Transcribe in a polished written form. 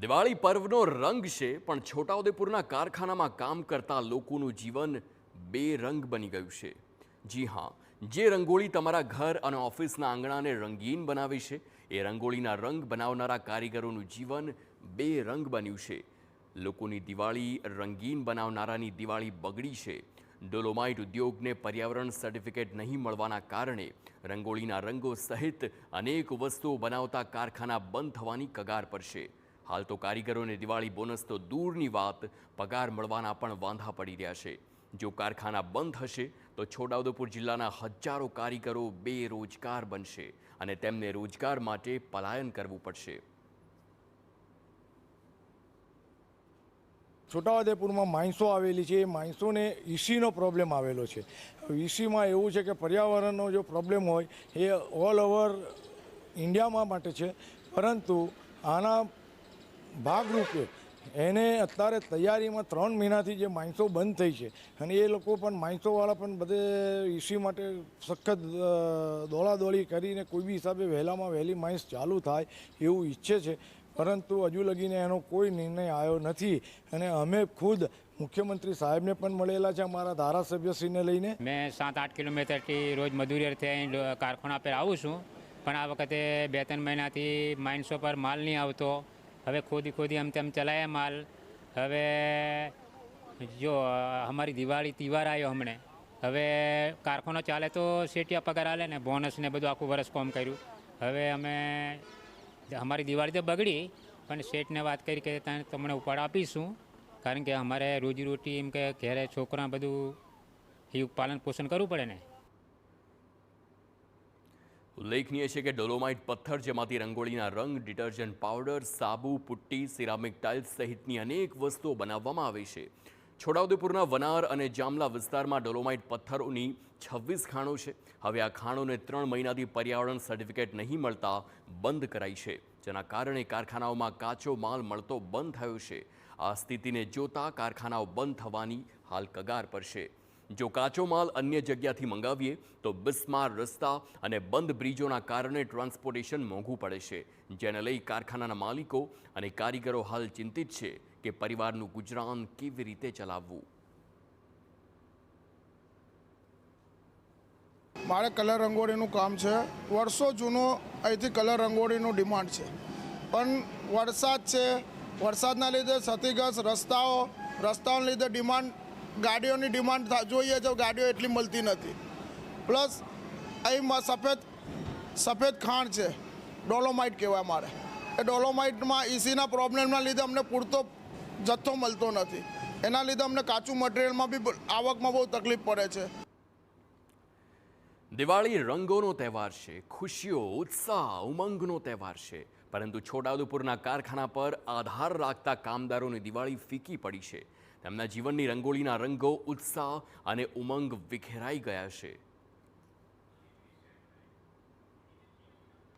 દિવાળી પર્વનો રંગ છે, પણ છોટાઉદેપુરના કારખાનામાં કામ કરતા લોકોનું જીવન બેરંગ બની ગયું છે। જી હા, જે રંગોળી તમારા ઘર અને ઓફિસના આંગણાને રંગીન બનાવે છે, એ રંગોળીના રંગ બનાવનારા કારીગરોનું જીવન બેરંગ બન્યું છે। લોકોની દિવાળી રંગીન બનાવનારાની દિવાળી બગડી છે। ડોલોમાઇટ ઉદ્યોગને પર્યાવરણ સર્ટિફિકેટ નહીં મળવાના કારણે રંગોળીના રંગો સહિત અનેક વસ્તુઓ બનાવતા કારખાના બંધ થવાની કગાર પર છે। હાલ તો કારીગરોને દિવાળી બોનસ તો દૂરની વાત, પગાર મળવાના પણ વાંધા પડી રહ્યા છે। જો કારખાના બંધ હશે તો છોટાઉદેપુર જિલ્લાના હજારો કારીગરો બેરોજગાર બનશે અને તેમને રોજગાર માટે પલાયન કરવું પડશે। છોટાઉદેપુરમાં માણસો આવેલી છે, એ માણસોને ઈસીનો પ્રોબ્લેમ આવેલો છે। ઈસીમાં એવું છે કે પર્યાવરણનો જો પ્રોબ્લેમ હોય એ ઓલ ઓવર ઇન્ડિયામાં માટે છે, પરંતુ આના ભાગરૂપે એને અત્યારે તૈયારીમાં 3 મહિનાથી જે માણસો બંધ થઈ છે અને એ લોકો પણ માણસોવાળા પણ બધે ઈસી માટે સખત દોડાદોડી કરીને કોઈ બી હિસાબે વહેલામાં વહેલી માણસ ચાલુ થાય એવું ઈચ્છે છે, પરંતુ હજુ લગીને એનો કોઈ નિર્ણય આવ્યો નથી। અને અમે ખુદ મુખ્યમંત્રી સાહેબને પણ મળેલા છે, અમારા ધારાસભ્યશ્રીને લઈને। મેં 7-8 કિલોમીટરથી રોજ મજૂરી અર્થે અહીં કારખાના પર આવું છું, પણ આ વખતે 2-3 મહિનાથી માણસો પર માલ નહીં આવતો। હવે ખોદી આમ તેમ ચલાયા માલ। હવે જો અમારી દિવાળી તહેવાર આવ્યો હમણે, હવે કારખાનો ચાલે તો શેઠિયા પગાર આલે ને બોનસ ને બધું આખું વર્ષ કામ કર્યું। હવે અમે અમારી દિવાળી તો બગડી, પણ શેઠને વાત કરી કે તમને ઉપાડ આપીશું, કારણ કે અમારે રોજીરોટી એમ કે ઘરે છોકરા બધું એવું પાલન પોષણ કરવું પડે ને। ઉલ્લેખનીય છે કે ડોલોમાઇટ પથ્થર, જેમાંથી રંગોળીના રંગ, ડિટર્જન્ટ પાવડર, સાબુ, પુટ્ટી, સિરામિક ટાઇલ્સ સહિતની અનેક વસ્તુઓ બનાવવામાં આવે છે। છોટાઉદેપુરના વનાર અને જામલા વિસ્તારમાં ડોલોમાઇટ પથ્થરોની 26 ખાણો છે। હવે આ ખાણોને 3 મહિનાથી પર્યાવરણ સર્ટિફિકેટ નહીં મળતા બંધ કરાઈ છે, જેના કારણે કારખાનાઓમાં કાચો માલ મળતો બંધ થયો છે। આ સ્થિતિને જોતા કારખાનાઓ બંધ થવાની હાલ કગાર પર છે। જો કાચો માલ અન્ય જગ્યાથી મંગાવીએ તો બિસ્માર રસ્તા અને બંધ બ્રિજોના કારણે ટ્રાન્સપોર્ટેશન મોંઘું પડે છે, જેને લઈ કારખાનાના માલિકો અને કારીગરો હાલ ચિંતિત છે કે પરિવારનું ગુજરાન કેવી રીતે ચલાવવું। મારે કલર રંગોળીનું કામ છે। વર્ષો જૂનો અહીંથી કલર રંગોળીનું ડિમાન્ડ છે, પણ વરસાદ છે, વરસાદના લીધે ક્ષતિગ્રસ્ત રસ્તાઓના લીધે ડિમાન્ડ, ગાડીઓની ડિમાન્ડ જોઈએ છે, ગાડીઓ એટલી મળતી નથી। પ્લસ અહીંમાં સફેદ ખાણ છે, ડોલોમાઇટ કહેવાય મારે, એ ડોલોમાઇટમાં ઈસીના પ્રોબ્લેમના લીધે અમને પૂરતો જથ્થો મળતો નથી, એના લીધે અમને કાચું મટીરિયલમાં બી આવકમાં બહુ તકલીફ પડે છે। દિવાળી રંગોનો તહેવાર છે, ખુશીઓ, ઉત્સાહ, ઉમંગનો તહેવાર છે, પરંતુ છોટાઉદેપુરના કારખાના પર આધાર રાખતા કામદારોની દિવાળી ફીકી પડી છે। તેમના જીવનની રંગોળીના રંગો, ઉત્સાહ અને ઉમંગ વિખેરાઈ ગયા છે।